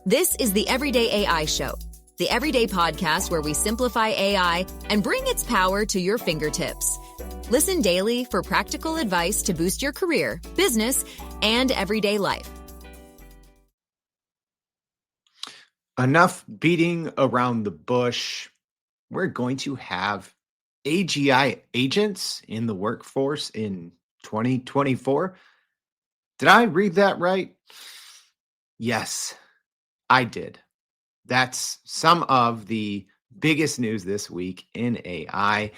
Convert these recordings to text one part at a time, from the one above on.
This is the Everyday AI Show, the everyday podcast where we simplify AI and bring its power to your fingertips. Listen daily for practical advice to boost your career, business, and everyday life. Enough beating around the bush. We're going to have AGI agents in the workforce in 2024. Did I read that right? Yes, I did. That's some of the biggest news this week in AI,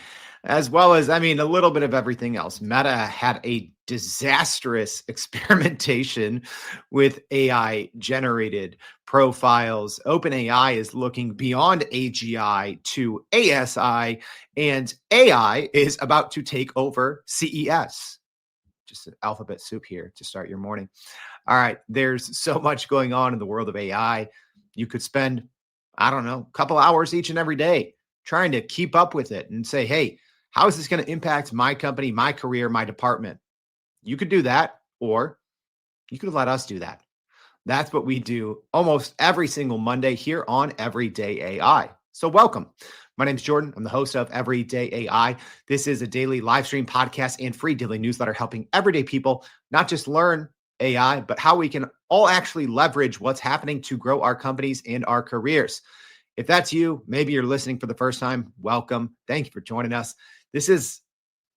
as well as, a little bit of everything else. Meta had a disastrous experimentation with AI generated profiles. OpenAI is looking beyond AGI to ASI, and AI is about to take over CES. Just an alphabet soup here to start your morning. All right, there's so much going on in the world of AI. You could spend, a couple hours each and every day trying to keep up with it and say, hey, how is this going to impact my company, my career, my department? You could do that, or you could let us do that. That's what we do almost every single Monday here on Everyday AI. So welcome. My name is Jordan. I'm the host of Everyday AI. This is a daily live stream podcast and free daily newsletter helping everyday people not just learn AI, but how we can all actually leverage what's happening to grow our companies and our careers. If that's you, maybe you're listening for the first time, welcome. Thank you for joining us. This is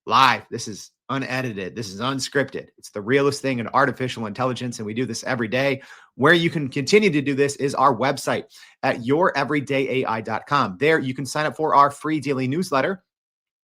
live. This is unedited. This is unscripted. It's the realest thing in artificial intelligence, and we do this every day. Where you can continue to do this is our website at youreverydayai.com. There you can sign up for our free daily newsletter,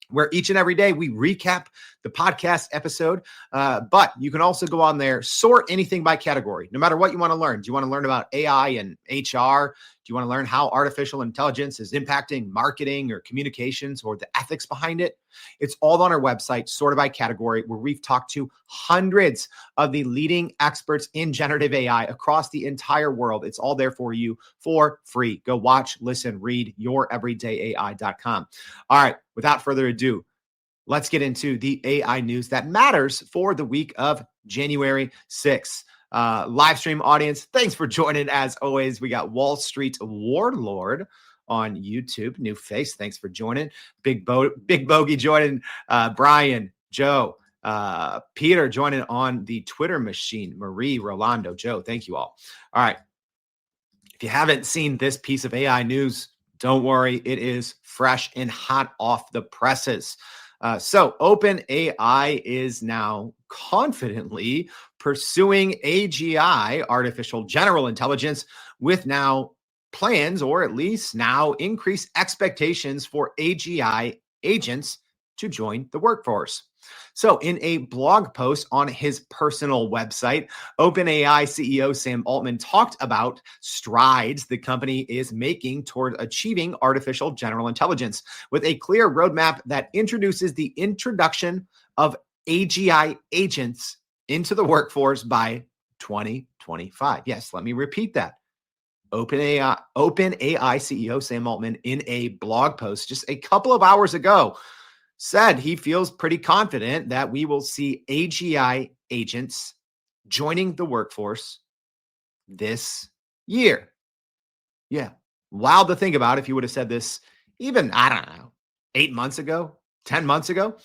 where each and every day we recap the podcast episode. But you can also go on there, sort anything by category, no matter what you want to learn. Do you want to learn about AI and HR? Do you want to learn how artificial intelligence is impacting marketing or communications or the ethics behind it? It's all on our website, sorted by category, where we've talked to hundreds of the leading experts in generative AI across the entire world. It's all there for you for free. Go watch, listen, read youreverydayai.com. All right, without further ado, let's get into the AI news that matters for the week of January 6th. Live stream audience, thanks for joining. As always, we got Wall Street Warlord on YouTube, new face. Thanks for joining. Big Bogey joining. Brian, Joe, Peter joining on the Twitter machine. Marie, Rolando, Joe, thank you all. All right. If you haven't seen this piece of AI news, don't worry. It is fresh and hot off the presses. So OpenAI is now confidently pursuing AGI, artificial general intelligence, with now plans, or at least now increased expectations for AGI agents to join the workforce. So in a blog post on his personal website, OpenAI CEO Sam Altman talked about strides the company is making toward achieving artificial general intelligence with a clear roadmap that introduces the introduction of AGI agents into the workforce by 2025. Yes, let me repeat that. OpenAI CEO Sam Altman, in a blog post just a couple of hours ago, said he feels pretty confident that we will see AGI agents joining the workforce this year. Yeah. Wild to think about if you would have said this even, 8 months ago, 10 months ago.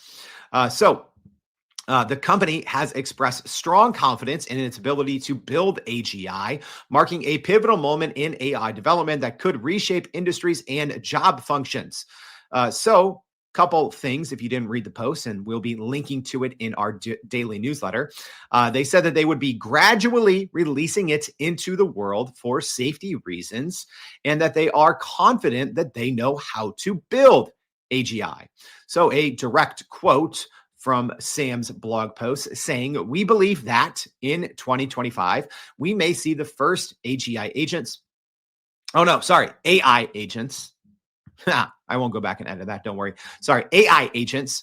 The company has expressed strong confidence in its ability to build AGI, marking a pivotal moment in AI development that could reshape industries and job functions. Couple things if you didn't read the post, and we'll be linking to it in our daily newsletter. They said that they would be gradually releasing it into the world for safety reasons, and that they are confident that they know how to build AGI. So a direct quote from Sam's blog post saying, "We believe that in 2025, we may see the first AGI agents." AI agents. I won't go back and edit that. Don't worry. AI agents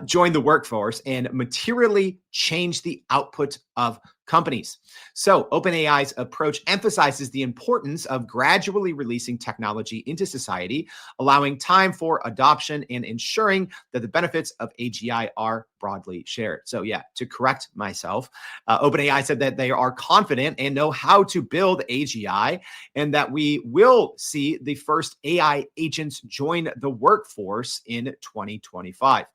join the workforce and materially change the output of companies. So, OpenAI's approach emphasizes the importance of gradually releasing technology into society, allowing time for adoption and ensuring that the benefits of AGI are broadly shared. So, yeah, to correct myself, OpenAI said that they are confident and know how to build AGI, and that we will see the first AI agents join the workforce in 2025.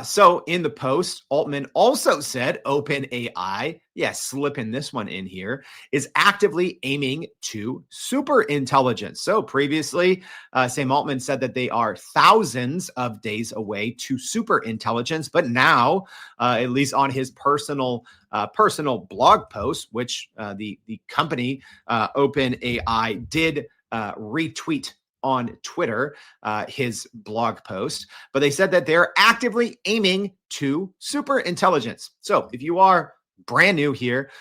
So in the post, Altman also said OpenAI, yes, slipping this one in here, is actively aiming to super intelligence. So previously, Sam Altman said that they are thousands of days away to super intelligence, but now, at least on his personal blog post, which the company OpenAI did retweet on Twitter, his blog post, but they said that they're actively aiming to super intelligence. So if you are brand new here,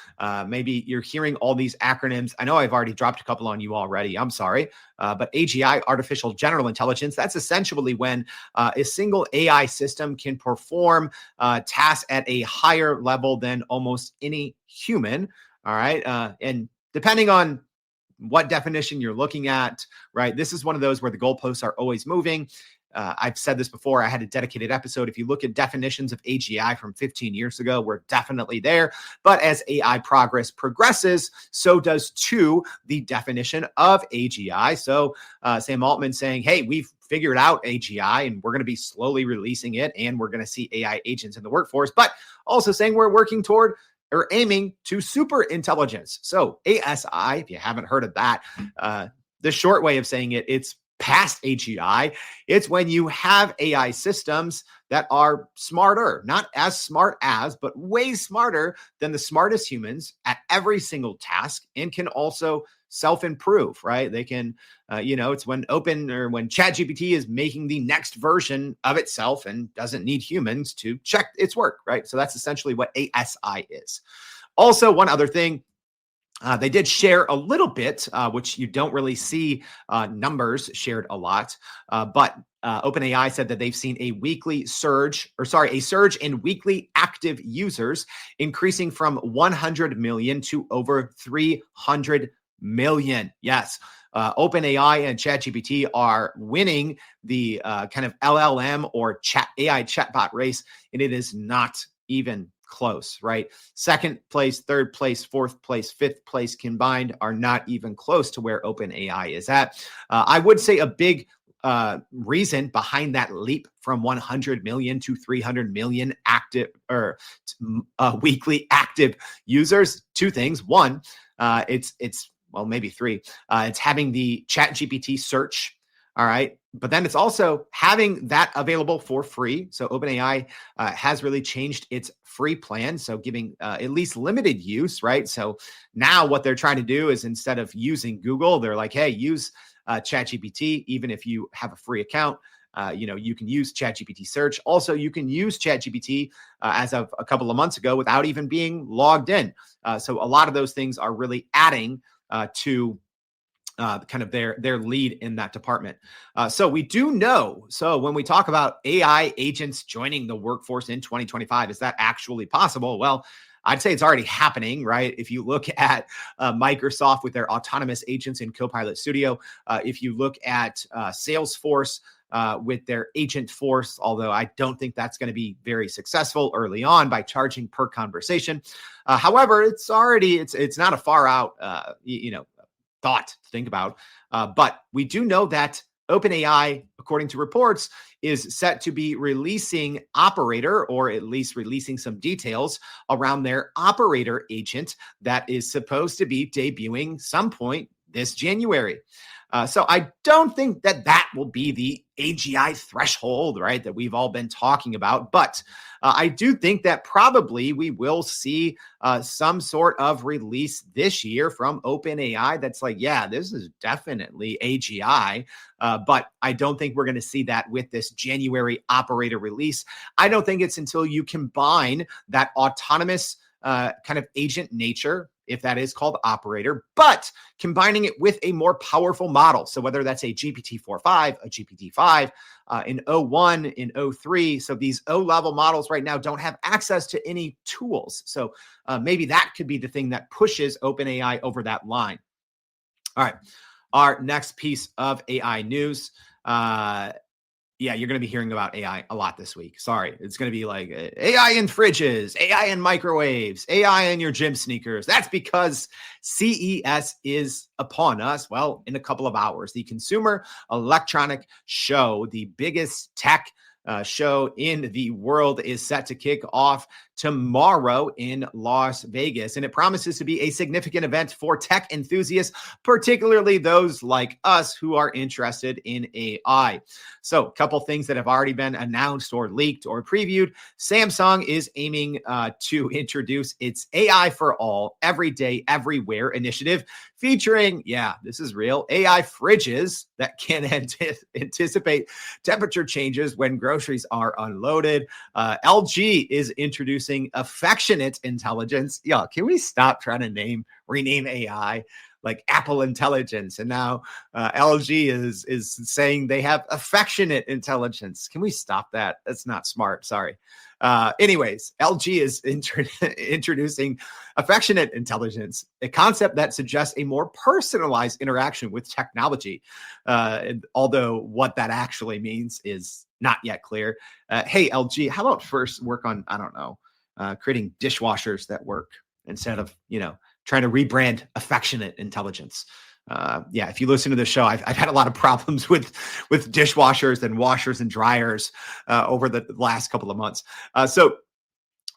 maybe you're hearing all these acronyms. I know I've already dropped a couple on you already. I'm sorry. But AGI, artificial general intelligence, that's essentially when a single AI system can perform tasks at a higher level than almost any human. All right. And depending on what definition you're looking at, right? This is one of those where the goalposts are always moving. I've said this before. I had a dedicated episode. If you look at definitions of AGI from 15 years ago, we're definitely there. But as AI progresses, so does too the definition of AGI. So Sam Altman saying, hey, we've figured out AGI and we're going to be slowly releasing it and we're going to see AI agents in the workforce, but also saying we're working toward or aiming to super intelligence. So ASI, if you haven't heard of that, the short way of saying it, it's past AGI. It's when you have AI systems that are smarter, not as smart as, but way smarter than the smartest humans at every single task and can also self-improve, right? They can, it's when when ChatGPT is making the next version of itself and doesn't need humans to check its work, right? So that's essentially what ASI is. Also, one other thing, they did share a little bit, which you don't really see numbers shared a lot, but OpenAI said that they've seen a surge in weekly active users, increasing from 100 million to over 300 million. Yes. OpenAI and ChatGPT are winning the kind of LLM or AI chatbot race, and it is not even close, right? Second place, third place, fourth place, fifth place combined are not even close to where OpenAI is at. I would say a big reason behind that leap from 100 million to 300 million active or weekly active users, two things. One, it's well, maybe three. It's having the ChatGPT search. All right. But then it's also having that available for free. So OpenAI has really changed its free plan. So giving at least limited use, right? So now what they're trying to do is instead of using Google, they're like, hey, use ChatGPT, even if you have a free account. You can use ChatGPT search. Also, you can use ChatGPT as of a couple of months ago without even being logged in. So a lot of those things are really adding to kind of their lead in that department. So we do know. So when we talk about AI agents joining the workforce in 2025, is that actually possible? Well, I'd say it's already happening, right? If you look at Microsoft with their autonomous agents in Copilot Studio, if you look at Salesforce with their agent force, although I don't think that's going to be very successful early on by charging per conversation. However, it's not a far out, thought to think about. But we do know that OpenAI, according to reports, is set to be releasing Operator, or at least releasing some details around their Operator agent that is supposed to be debuting some point this January. So I don't think that will be the AGI threshold, right, that we've all been talking about. But I do think that probably we will see some sort of release this year from OpenAI that's like, yeah, this is definitely AGI. But I don't think we're going to see that with this January Operator release. I don't think it's until you combine that autonomous kind of agent nature if that is called operator, but combining it with a more powerful model. So whether that's a GPT-4.5, a GPT-5, in O1, in O3. So these O-level models right now don't have access to any tools. So maybe that could be the thing that pushes OpenAI over that line. All right. Our next piece of AI news. Yeah, you're going to be hearing about AI a lot this week. Sorry. It's going to be like AI in fridges, AI in microwaves, AI in your gym sneakers. That's because CES is upon us. Well, in a couple of hours, the Consumer Electronic Show, the biggest tech show in the world, is set to kick off tomorrow in Las Vegas. And it promises to be a significant event for tech enthusiasts, particularly those like us who are interested in AI. So a couple things that have already been announced or leaked or previewed. Samsung is aiming to introduce its AI for all, everyday, everywhere initiative, featuring, yeah, this is real, AI fridges that can anticipate temperature changes when groceries are unloaded. LG is introducing affectionate intelligence. Yeah, can we stop trying to rename AI like Apple Intelligence? And now LG is saying they have affectionate intelligence. Can we stop that? That's not smart. Sorry. Anyways, LG is introducing affectionate intelligence, a concept that suggests a more personalized interaction with technology. Although what that actually means is not yet clear. Hey, LG, how about first work on, I don't know, creating dishwashers that work instead of, trying to rebrand affectionate intelligence. Yeah, if you listen to the show, I've had a lot of problems with dishwashers and washers and dryers over the last couple of months. So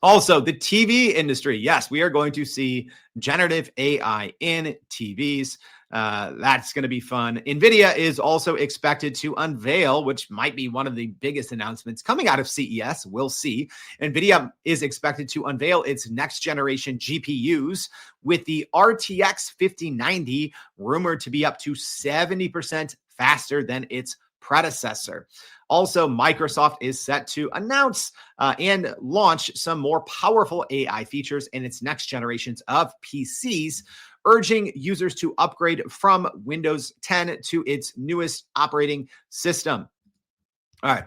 also the TV industry. Yes, we are going to see generative AI in TVs. That's going to be fun. NVIDIA is also expected to unveil, which might be one of the biggest announcements coming out of CES. We'll see. NVIDIA is expected to unveil its next generation GPUs with the RTX 5090 rumored to be up to 70% faster than its predecessor. Also, Microsoft is set to announce and launch some more powerful AI features in its next generations of PCs, urging users to upgrade from Windows 10 to its newest operating system. All right.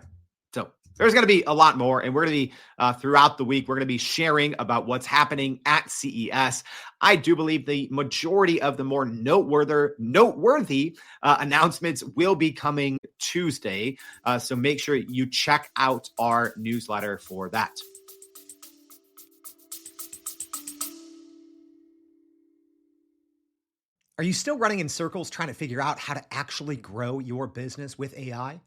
So there's going to be a lot more, and we're going to be throughout the week, we're going to be sharing about what's happening at CES. I do believe the majority of the more noteworthy announcements will be coming Tuesday. So make sure you check out our newsletter for that. Are you still running in circles trying to figure out how to actually grow your business with AI?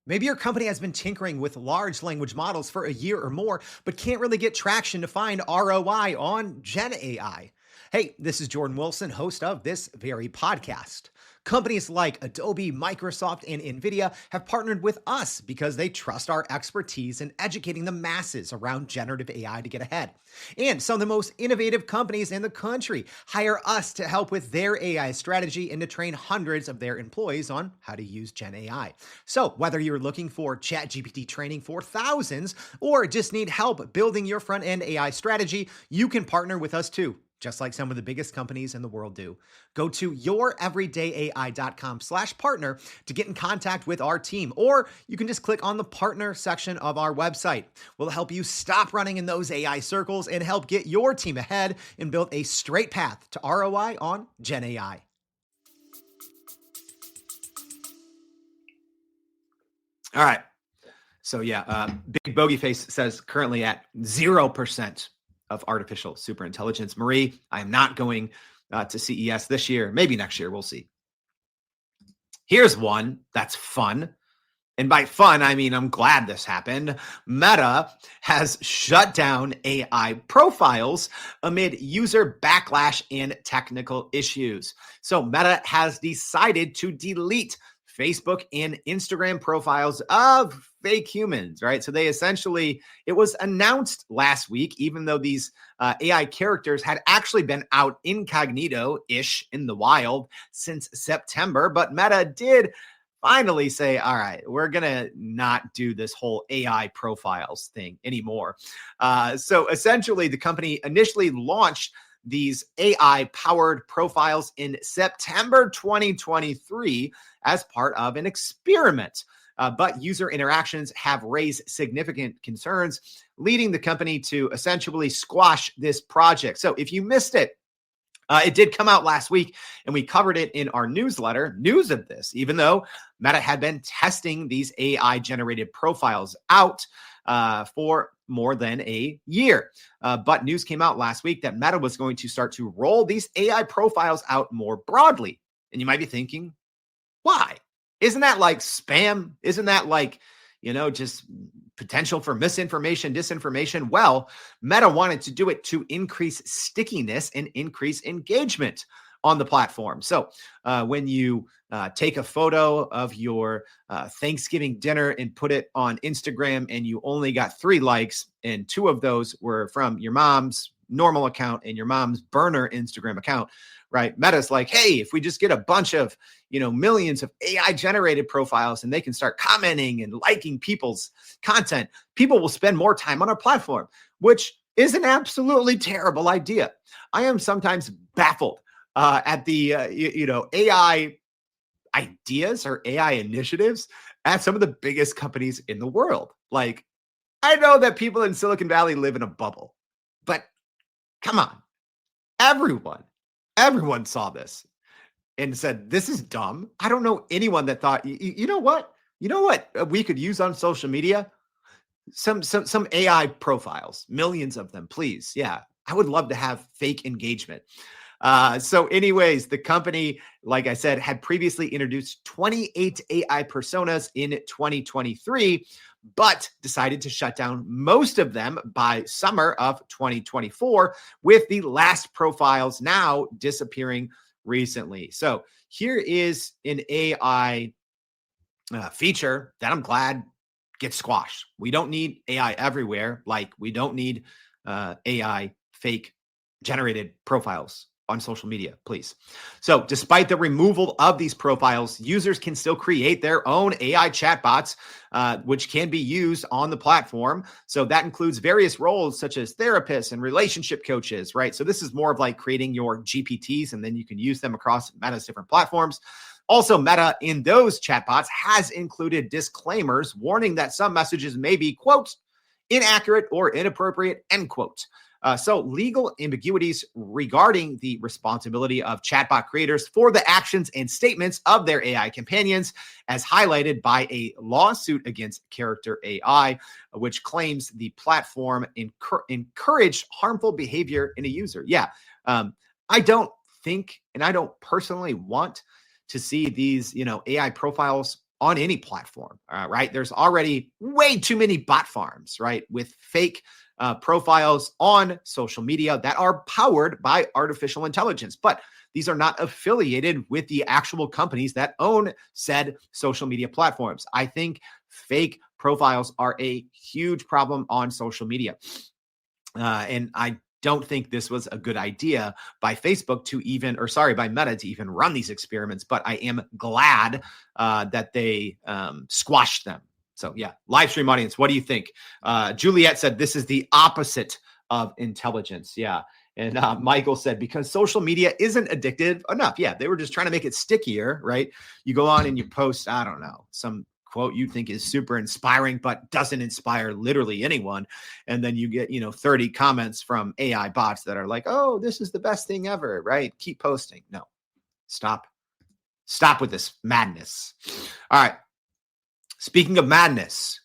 Maybe your company has been tinkering with large language models for a year or more, but can't really get traction to find ROI on Gen AI. Hey, this is Jordan Wilson, host of this very podcast. Companies like Adobe, Microsoft, and NVIDIA have partnered with us because they trust our expertise in educating the masses around generative AI to get ahead. And some of the most innovative companies in the country hire us to help with their AI strategy and to train hundreds of their employees on how to use Gen AI. So whether you're looking for ChatGPT training for thousands or just need help building your front-end AI strategy, you can partner with us too, just like some of the biggest companies in the world do. Go to youreverydayai.com/partner to get in contact with our team, or you can just click on the partner section of our website. We'll help you stop running in those AI circles and help get your team ahead and build a straight path to ROI on Gen AI. All right. So yeah, Big Bogey Face says currently at 0% of artificial superintelligence. Marie, I am not going to CES this year. Maybe next year. We'll see. Here's one that's fun. And by fun, I mean, I'm glad this happened. Meta has shut down AI profiles amid user backlash and technical issues. So Meta has decided to delete Facebook and Instagram profiles of fake humans, right? So they essentially, it was announced last week, even though these AI characters had actually been out incognito-ish in the wild since September, but Meta did finally say, all right, we're going to not do this whole AI profiles thing anymore. So essentially, the company initially launched these AI-powered profiles in September 2023 as part of an experiment. But user interactions have raised significant concerns, leading the company to essentially squash this project. So if you missed it, it did come out last week, and we covered it in our newsletter, news of this, even though Meta had been testing these AI-generated profiles out for more than a year. But news came out last week that Meta was going to start to roll these AI profiles out more broadly. And you might be thinking, why? Isn't that like spam? Isn't that like, just potential for misinformation, disinformation? Well, Meta wanted to do it to increase stickiness and increase engagement on the platform. So when you take a photo of your Thanksgiving dinner and put it on Instagram and you only got 3 likes and 2 of those were from your mom's normal account and your mom's burner Instagram account, right? Meta's like, hey, if we just get a bunch of, millions of AI generated profiles and they can start commenting and liking people's content, people will spend more time on our platform, which is an absolutely terrible idea. I am sometimes baffled at the, AI ideas or AI initiatives at some of the biggest companies in the world. Like, I know that people in Silicon Valley live in a bubble, but come on, everyone saw this and said, this is dumb. I don't know anyone that thought, you know what we could use on social media? Some AI profiles, millions of them, please. Yeah, I would love to have fake engagement. So anyways, the company, like I said, had previously introduced 28 AI personas in 2023, but decided to shut down most of them by summer of 2024, with the last profiles now disappearing recently. So here is an AI feature that I'm glad gets squashed. We don't need AI everywhere. Like, we don't need AI fake generated profiles on social media, please. So despite the removal of these profiles, users can still create their own AI chatbots, which can be used on the platform. So that includes various roles such as therapists and relationship coaches, right? So this is more of like creating your GPTs, and then you can use them across Meta's different platforms. Also, Meta in those chatbots has included disclaimers warning that some messages may be, quote, inaccurate or inappropriate, end quote. So legal ambiguities regarding the responsibility of chatbot creators for the actions and statements of their AI companions, as highlighted by a lawsuit against Character AI, which claims the platform encouraged harmful behavior in a user. Yeah, I don't think, and I don't personally want to see these, AI profiles on any platform, right? There's already way too many bot farms, right, with fake profiles on social media that are powered by artificial intelligence, but these are not affiliated with the actual companies that own said social media platforms. I think fake profiles are a huge problem on social media. And I don't think this was a good idea by Facebook by Meta to even run these experiments, but I am glad that they squashed them. So yeah, live stream audience, what do you think? Juliet said this is the opposite of intelligence. Yeah. And Michael said, because social media isn't addictive enough. Yeah, they were just trying to make it stickier, right? You go on and you post, I don't know, some quote you think is super inspiring, but doesn't inspire literally anyone. And then you get, 30 comments from AI bots that are like, oh, this is the best thing ever, right? Keep posting. No, stop with this madness. All right. Speaking of madness,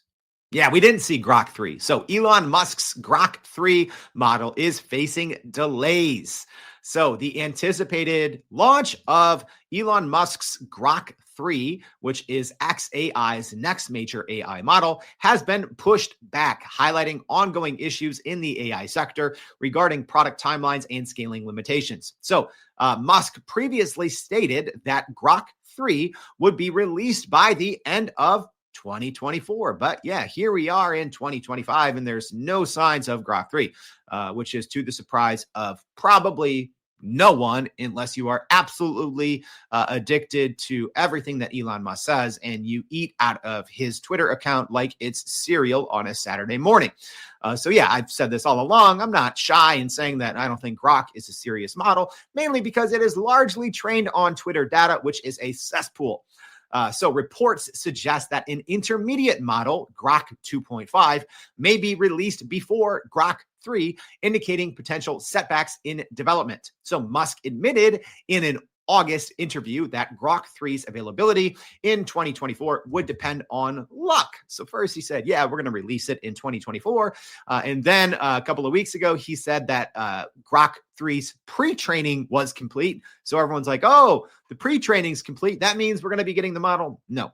yeah, we didn't see Grok 3. So Elon Musk's Grok 3 model is facing delays. So the anticipated launch of Elon Musk's Grok 3, which is xAI's next major AI model, has been pushed back, highlighting ongoing issues in the AI sector regarding product timelines and scaling limitations. So Musk previously stated that Grok 3 would be released by the end of 2024. But yeah, here we are in 2025, and there's no signs of Grok 3, which is to the surprise of probably No one, unless you are absolutely addicted to everything that Elon Musk says and you eat out of his Twitter account like it's cereal on a Saturday morning. So yeah, I've said this all along. I'm not shy in saying that I don't think Grok is a serious model, mainly because it is largely trained on Twitter data, which is a cesspool. So reports suggest that an intermediate model, Grok 2.5, may be released before Grok 3, indicating potential setbacks in development. So Musk admitted in an August interview that Grok 3's availability in 2024 would depend on luck. So first he said, yeah, we're going to release it in 2024. And then a couple of weeks ago, he said that Grok 3's pre-training was complete. So everyone's like, oh, the pre-training is complete. That means we're going to be getting the model. No.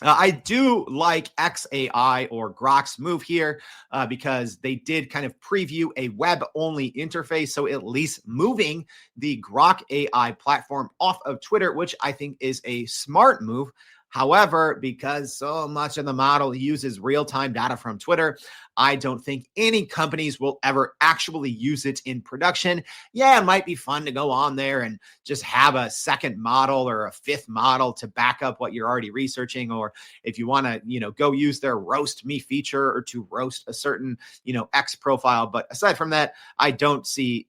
I do like XAI or Grok's move here because they did kind of preview a web-only interface. So at least moving the Grok AI platform off of Twitter, which I think is a smart move. However, because so much of the model uses real-time data from Twitter, I don't think any companies will ever actually use it in production. Yeah, it might be fun to go on there and just have a second model or a fifth model to back up what you're already researching. Or if you want to, go use their roast me feature or to roast a certain, X profile. But aside from that, I don't see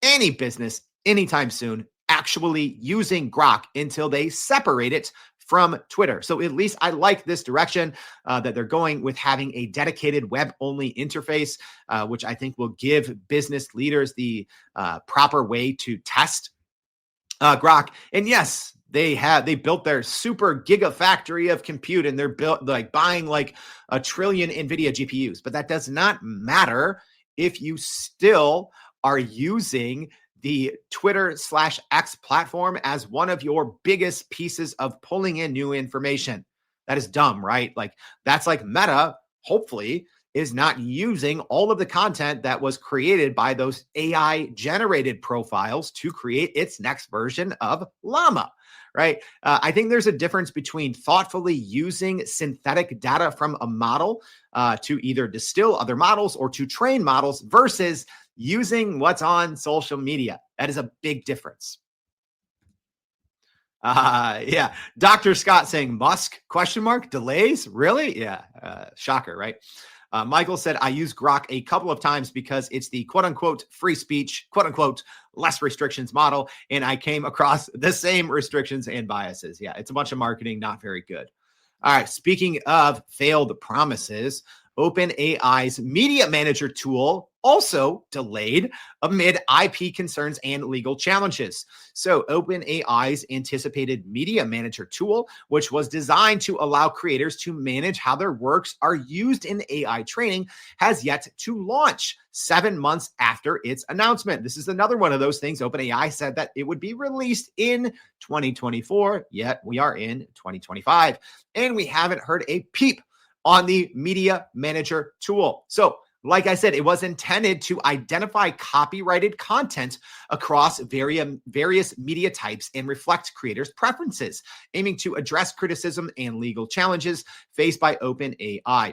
any business anytime soon actually using Grok until they separate it from Twitter. So at least I like this direction that they're going with having a dedicated web-only interface, which I think will give business leaders the proper way to test Grok. And yes, they built their super gigafactory of compute and they're buying like 1 trillion NVIDIA GPUs, but that does not matter if you still are using the Twitter/X platform as one of your biggest pieces of pulling in new information. That is dumb, right? Like that's like Meta, hopefully, is not using all of the content that was created by those AI generated profiles to create its next version of Llama, right? I think there's a difference between thoughtfully using synthetic data from a model to either distill other models or to train models versus using what's on social media. That is a big difference. Yeah. Dr. Scott saying Musk, ? Delays? Really? Yeah. Shocker, right? Michael said, I use Grok a couple of times because it's the quote unquote free speech, quote unquote less restrictions model. And I came across the same restrictions and biases. Yeah. It's a bunch of marketing, not very good. All right. Speaking of failed promises, OpenAI's media manager tool also delayed amid IP concerns and legal challenges. So OpenAI's anticipated media manager tool, which was designed to allow creators to manage how their works are used in AI training, has yet to launch 7 months after its announcement. This is another one of those things. OpenAI said that it would be released in 2024, yet we are in 2025, and we haven't heard a peep on the media manager tool. So like I said, it was intended to identify copyrighted content across various media types and reflect creators' preferences, aiming to address criticism and legal challenges faced by OpenAI.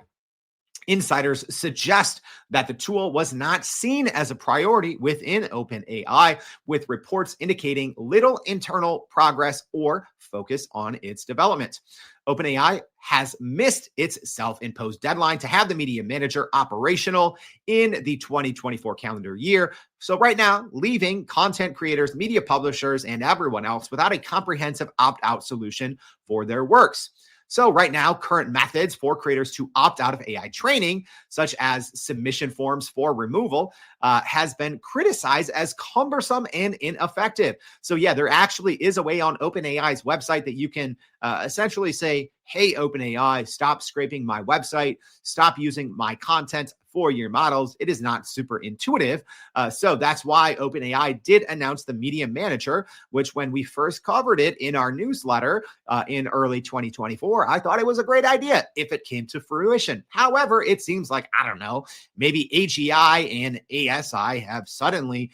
Insiders suggest that the tool was not seen as a priority within OpenAI, with reports indicating little internal progress or focus on its development. OpenAI has missed its self-imposed deadline to have the media manager operational in the 2024 calendar year. So right now, leaving content creators, media publishers, and everyone else without a comprehensive opt-out solution for their works. So right now, current methods for creators to opt out of AI training, such as submission forms for removal, has been criticized as cumbersome and ineffective. So yeah, there actually is a way on OpenAI's website that you can essentially say, hey, OpenAI, stop scraping my website, stop using my content for your models. It is not super intuitive. So that's why OpenAI did announce the media manager, which when we first covered it in our newsletter in early 2024, I thought it was a great idea if it came to fruition. However, it seems like, I don't know, maybe AGI and ASI have suddenly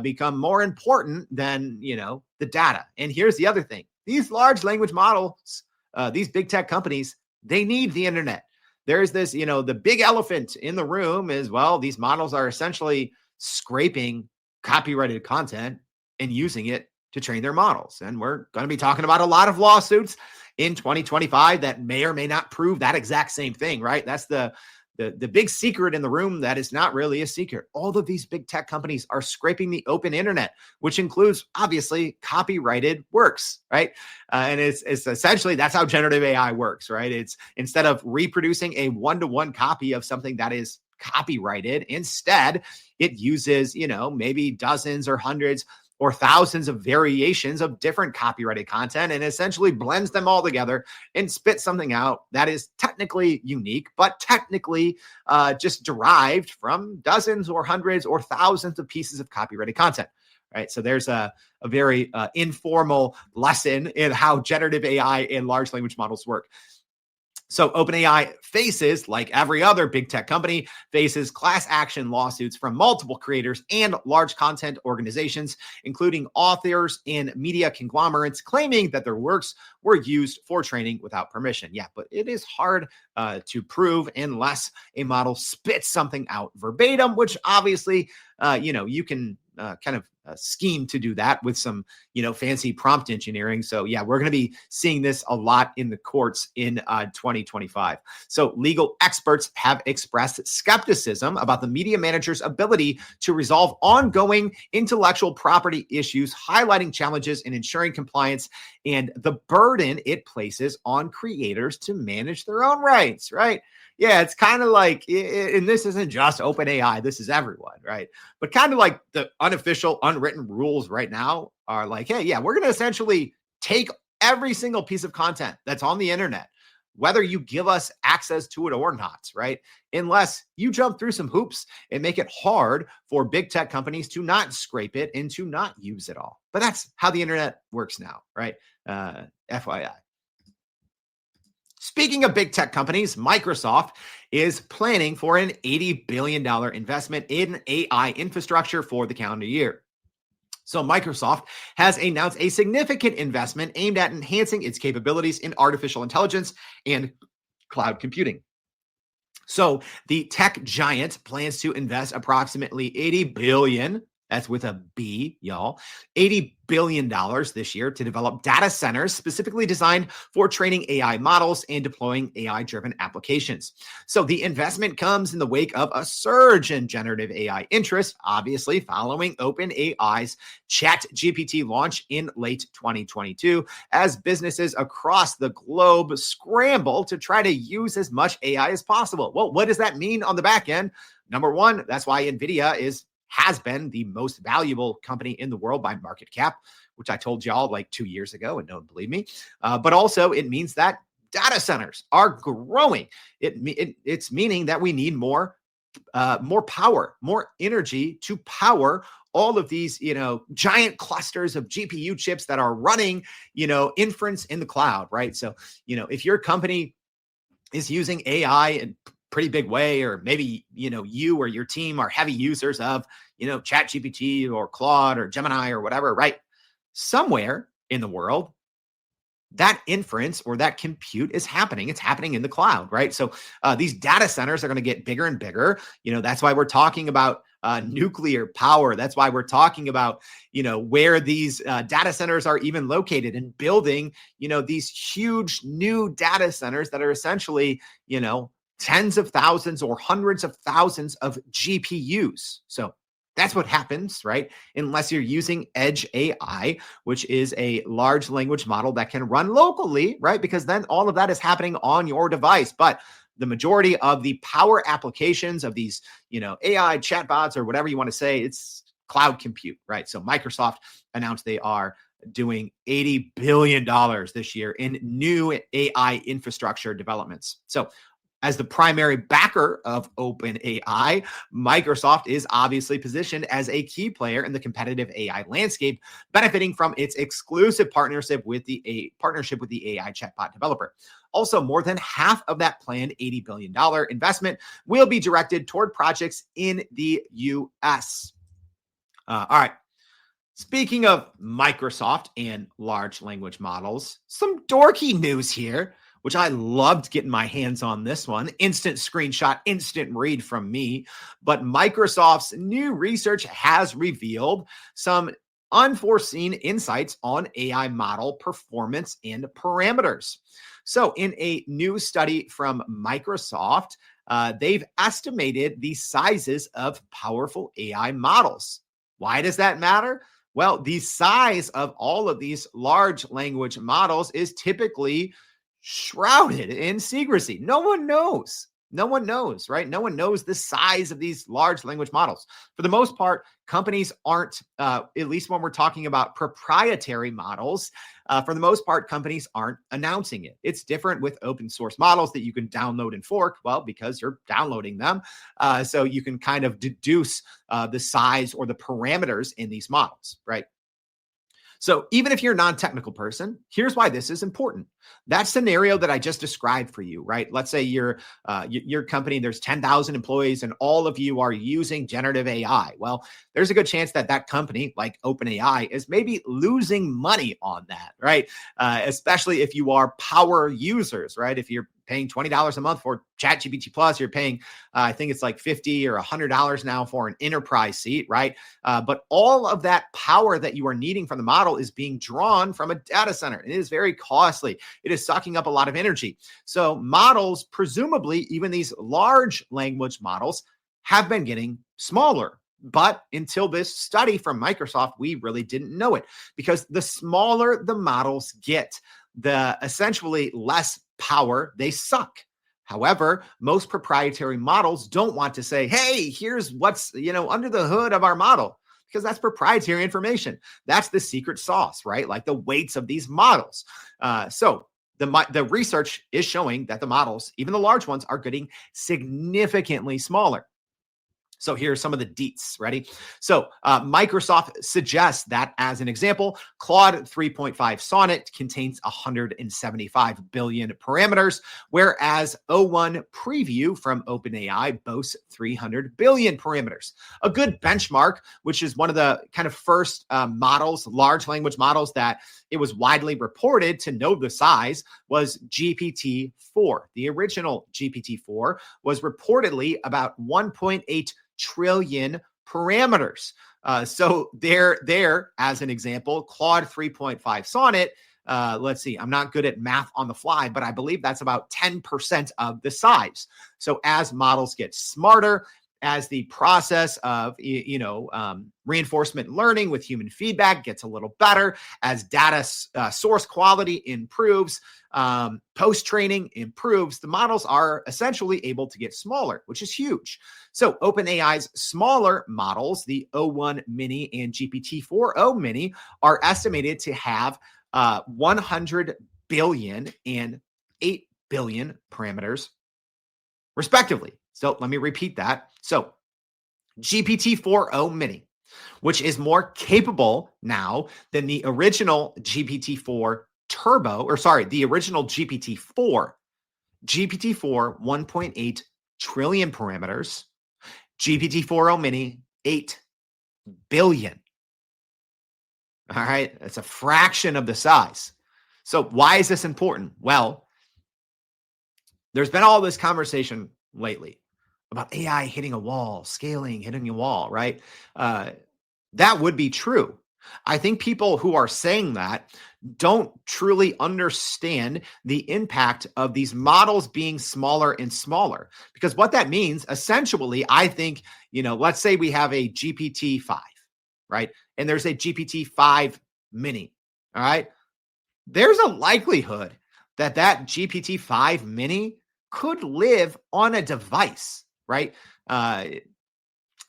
become more important than, the data. And here's the other thing. These large language models, these big tech companies, they need the internet. There's this, the big elephant in the room is, well, these models are essentially scraping copyrighted content and using it to train their models. And we're going to be talking about a lot of lawsuits in 2025 that may or may not prove that exact same thing, right? That's the big secret in the room that is not really a secret. All of these big tech companies are scraping the open internet, which includes obviously copyrighted works, right? And it's essentially that's how generative AI works, right? It's instead of reproducing a one-to-one copy of something that is copyrighted, instead it uses, maybe dozens or hundreds or thousands of variations of different copyrighted content and essentially blends them all together and spits something out that is technically unique, but technically just derived from dozens or hundreds or thousands of pieces of copyrighted content. Right. So there's a very informal lesson in how generative AI and large language models work. So OpenAI faces, like every other big tech company, faces class action lawsuits from multiple creators and large content organizations, including authors and media conglomerates, claiming that their works were used for training without permission. Yeah, but it is hard to prove unless a model spits something out verbatim, which obviously, you can kind of scheme to do that with some, fancy prompt engineering. So yeah, we're going to be seeing this a lot in the courts in 2025. So legal experts have expressed skepticism about the media manager's ability to resolve ongoing intellectual property issues, highlighting challenges in ensuring compliance and the burden it places on creators to manage their own rights, right? Yeah, it's kind of like, and this isn't just OpenAI, this is everyone, right? But kind of like the unofficial, unwritten rules right now are like, hey, yeah, we're going to essentially take every single piece of content that's on the internet, whether you give us access to it or not, right? Unless you jump through some hoops and make it hard for big tech companies to not scrape it and to not use it all. But that's how the internet works now, right? FYI. Speaking of big tech companies, Microsoft is planning for an $80 billion investment in AI infrastructure for the calendar year. So Microsoft has announced a significant investment aimed at enhancing its capabilities in artificial intelligence and cloud computing. So the tech giant plans to invest approximately 80 billion, that's with a B, y'all, $80 billion this year to develop data centers specifically designed for training AI models and deploying AI-driven applications. So the investment comes in the wake of a surge in generative AI interest, obviously following OpenAI's ChatGPT launch in late 2022, as businesses across the globe scramble to try to use as much AI as possible. Well, what does that mean on the back end? Number one, that's why NVIDIA has been the most valuable company in the world by market cap, which I told y'all like 2 years ago and no one believed me. But also it means that data centers are growing. It's meaning that we need more power, more energy to power all of these, giant clusters of GPU chips that are running, inference in the cloud, right? So, if your company is using AI in pretty big way, or maybe, you or your team are heavy users of, ChatGPT or Claude or Gemini or whatever, right? Somewhere in the world, that inference or that compute is happening. It's happening in the cloud, right? So these data centers are going to get bigger and bigger. That's why we're talking about nuclear power. That's why we're talking about, where these data centers are even located, and building, these huge new data centers that are essentially, tens of thousands or hundreds of thousands of GPUs. So that's what happens, right? Unless you're using Edge AI, which is a large language model that can run locally, right? Because then all of that is happening on your device. But the majority of the power applications of these, AI chatbots or whatever you want to say, it's cloud compute, right? So Microsoft announced they are doing $80 billion this year in new AI infrastructure developments. So as the primary backer of OpenAI, Microsoft is obviously positioned as a key player in the competitive AI landscape, benefiting from its exclusive partnership with the AI chatbot developer. Also, more than half of that planned $80 billion investment will be directed toward projects in the US. All right. Speaking of Microsoft and large language models, some dorky news here which I loved getting my hands on this one. Instant screenshot, instant read from me. But Microsoft's new research has revealed some unforeseen insights on AI model performance and parameters. So, in a new study from Microsoft, they've estimated the sizes of powerful AI models. Why does that matter? Well, the size of all of these large language models is typically shrouded in secrecy. No one knows. No one knows, right? No one knows the size of these large language models. For the most part, companies aren't, at least when we're talking about proprietary models, for the most part, companies aren't announcing it. It's different with open source models that you can download and fork, well, because you're downloading them. So you can kind of deduce the size or the parameters in these models, right? So even if you're a non-technical person, here's why this is important. That scenario that I just described for you, right? Let's say your company, there's 10,000 employees and all of you are using generative AI. Well, there's a good chance that that company, like OpenAI, is maybe losing money on that, right? Especially if you are power users, right? If you're paying $20 a month for ChatGPT Plus, you're paying, I think it's like $50 or $100 now for an enterprise seat, right? But all of that power that you are needing from the model is being drawn from a data center. It is very costly. It is sucking up a lot of energy. So models, presumably even these large language models, have been getting smaller. But until this study from Microsoft, we really didn't know it, because the smaller the models get, the essentially less power they suck. However, most proprietary models don't want to say, hey, here's what's, under the hood of our model, because that's proprietary information. That's the secret sauce, right? Like the weights of these models. So the research is showing that the models, even the large ones, are getting significantly smaller. So here's some of the deets. Ready? So Microsoft suggests that, as an example, Claude 3.5 Sonnet contains 175 billion parameters, whereas O1 Preview from OpenAI boasts 300 billion parameters. A good benchmark, which is one of the kind of first models, large language models, that it was widely reported to know the size, was GPT-4. The original GPT-4 was reportedly about 1.8 trillion parameters. So there, as an example, Claude 3.5 Sonnet, let's see, I'm not good at math on the fly, but I believe that's about 10% of the size. So as models get smarter, as the process of reinforcement learning with human feedback gets a little better, as data source quality improves, post-training improves, the models are essentially able to get smaller, which is huge. So OpenAI's smaller models, the O1 Mini and GPT-4o Mini, are estimated to have 100 billion and 8 billion parameters, respectively. So let me repeat that. So GPT-4o Mini, which is more capable now than the original GPT-4 Turbo, the original GPT-4. GPT-4, 1.8 trillion parameters. GPT-4o Mini, 8 billion. All right, that's a fraction of the size. So why is this important? Well, there's been all this conversation lately about AI hitting a wall, scaling, hitting a wall, right? That would be true. I think people who are saying that don't truly understand the impact of these models being smaller and smaller. Because what that means, essentially, I think, let's say we have a GPT-5, right? And there's a GPT-5 Mini, all right? There's a likelihood that GPT-5 Mini could live on a device, right?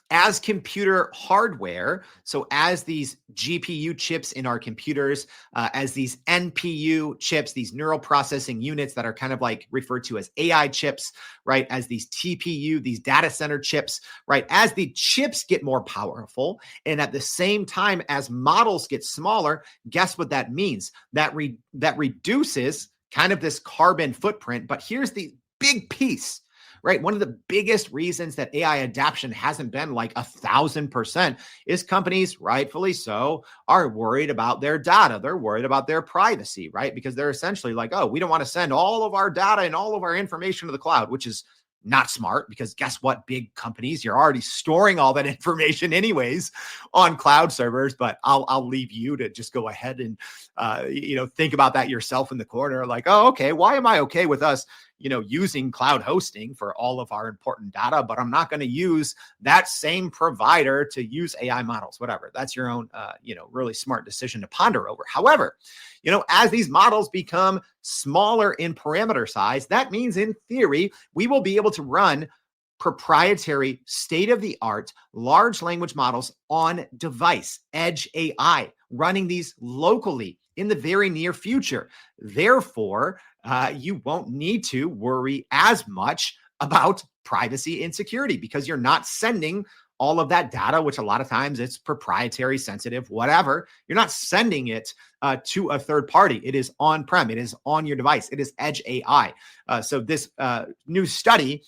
As computer hardware, so as these GPU chips in our computers, as these NPU chips, these neural processing units that are kind of like referred to as AI chips, right? As these TPU, these data center chips, right? As the chips get more powerful, and at the same time as models get smaller, guess what that means? That reduces kind of this carbon footprint. But here's the big piece, right? One of the biggest reasons that AI adoption hasn't been like 1,000% is companies, rightfully so, are worried about their data. They're worried about their privacy, right? Because they're essentially like, oh, we don't want to send all of our data and all of our information to the cloud, which is not smart, because guess what? Big companies, you're already storing all that information anyways on cloud servers. But I'll leave you to just go ahead and think about that yourself in the corner. Like, oh, okay, why am I okay with us using cloud hosting for all of our important data, but I'm not going to use that same provider to use AI models? Whatever. That's your own really smart decision to ponder over. However, as these models become smaller in parameter size, that means in theory, we will be able to run proprietary state-of-the-art large language models on device, edge AI, running these locally in the very near future. Therefore, you won't need to worry as much about privacy and security, because you're not sending all of that data, which a lot of times it's proprietary, sensitive, whatever. You're not sending it to a third party. It is on-prem. It is on your device. It is edge AI. So this new study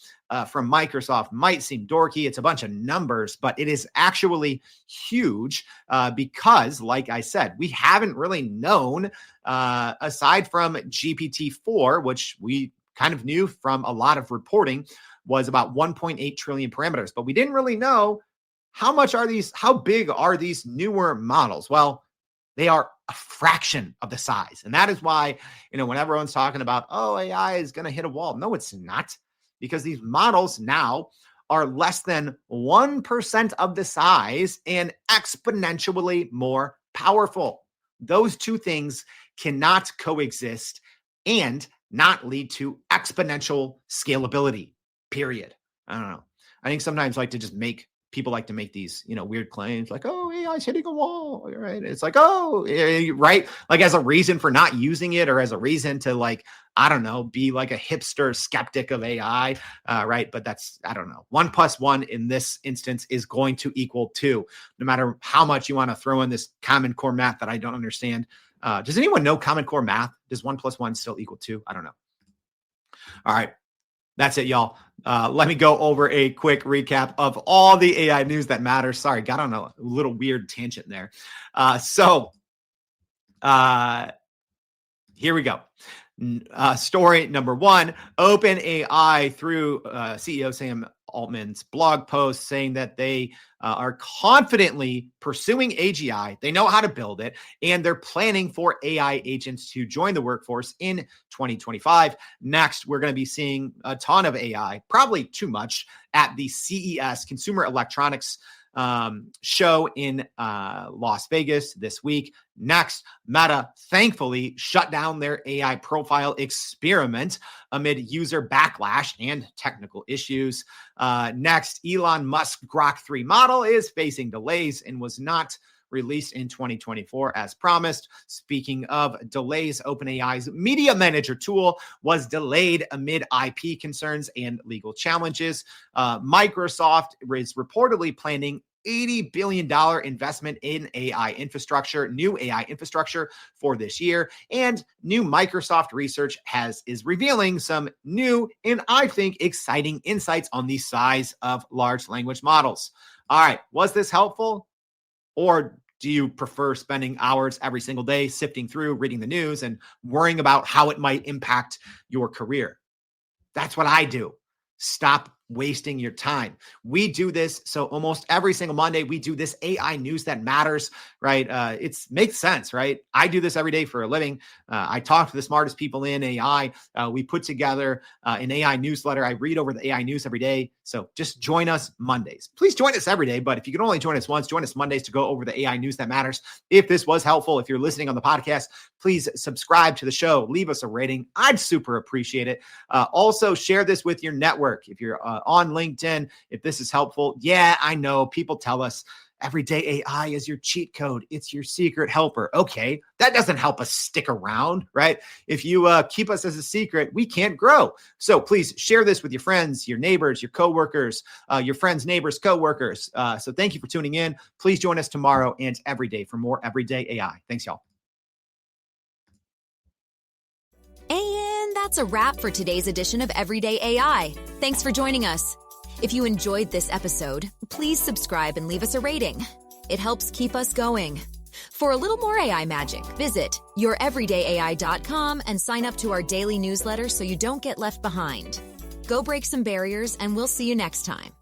from Microsoft might seem dorky. It's a bunch of numbers, but it is actually huge because, like I said, we haven't really known, aside from GPT-4, which we kind of knew from a lot of reporting, was about 1.8 trillion parameters, but we didn't really know how big are these newer models? Well, they are a fraction of the size. And that is why, when everyone's talking about, oh, AI is going to hit a wall. No, it's not, because these models now are less than 1% of the size and exponentially more powerful. Those two things cannot coexist and not lead to exponential scalability, period. I don't know. I think sometimes people like to make these, weird claims like, oh, AI is hitting a wall, right? It's like, oh, right. Like as a reason for not using it, or as a reason to be like a hipster skeptic of AI, right? But that's, I don't know. 1 + 1 in this instance is going to equal 2, no matter how much you want to throw in this Common Core math that I don't understand. Does anyone know Common Core math? Does 1 + 1 still equal 2? I don't know. All right. That's it, y'all. Let me go over a quick recap of all the AI news that matters. Sorry, got on a little weird tangent there. Here we go. Story number 1, OpenAI, through CEO Sam Altman's blog post, saying that they are confidently pursuing AGI. They know how to build it, and they're planning for AI agents to join the workforce in 2025. Next, we're going to be seeing a ton of AI, probably too much, at the CES, Consumer Electronics show in Las Vegas this week. Next, Meta thankfully shut down their AI profile experiment amid user backlash and technical issues. Next, Elon Musk Grok 3 model is facing delays and was not released in 2024 as promised. Speaking of delays, OpenAI's Media Manager tool was delayed amid IP concerns and legal challenges. Microsoft is reportedly planning $80 billion investment in new AI infrastructure for this year. And new Microsoft research is revealing some new and I think exciting insights on the size of large language models. All right, was this helpful? Or do you prefer spending hours every single day sifting through, reading the news, and worrying about how it might impact your career? That's what I do. Stop wasting your time. We do this. So almost every single Monday, we do this AI news that matters, right? It makes sense, right? I do this every day for a living. I talk to the smartest people in AI. We put together an AI newsletter. I read over the AI news every day. So just join us Mondays. Please join us every day. But if you can only join us once, join us Mondays to go over the AI news that matters. If this was helpful, if you're listening on the podcast, please subscribe to the show. Leave us a rating. I'd super appreciate it. Also, share this with your network. If you're on LinkedIn, if this is helpful. Yeah, I know people tell us everyday AI is your cheat code. It's your secret helper. Okay, that doesn't help us stick around, right? If you keep us as a secret, we can't grow. So please share this with your friends, your neighbors, your coworkers, your friends, neighbors, coworkers. So thank you for tuning in. Please join us tomorrow and every day for more Everyday AI. Thanks, y'all. And And that's a wrap for today's edition of Everyday AI. Thanks for joining us. If you enjoyed this episode, please subscribe and leave us a rating. It helps keep us going. For a little more AI magic, visit youreverydayai.com and sign up to our daily newsletter so you don't get left behind. Go break some barriers, and we'll see you next time.